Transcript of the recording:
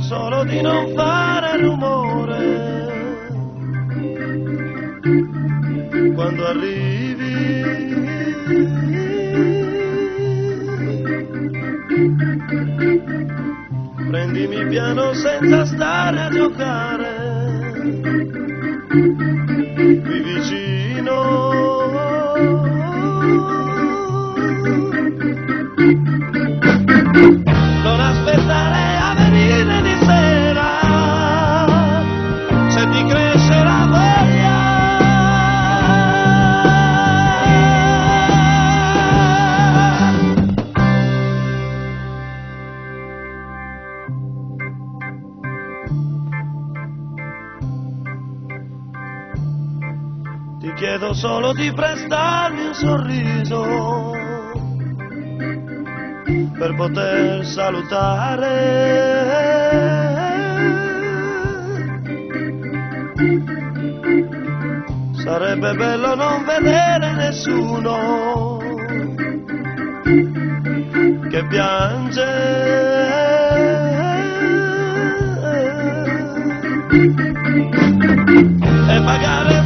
solo di non fare rumore quando arrivi. Prendimi piano senza stare a giocare qui vicino. Non aspettare a venire di sera, se ti cresce la voglia. Ti chiedo solo di prestarmi un sorriso per poter salutare. Sarebbe bello non vedere nessuno che piange e magari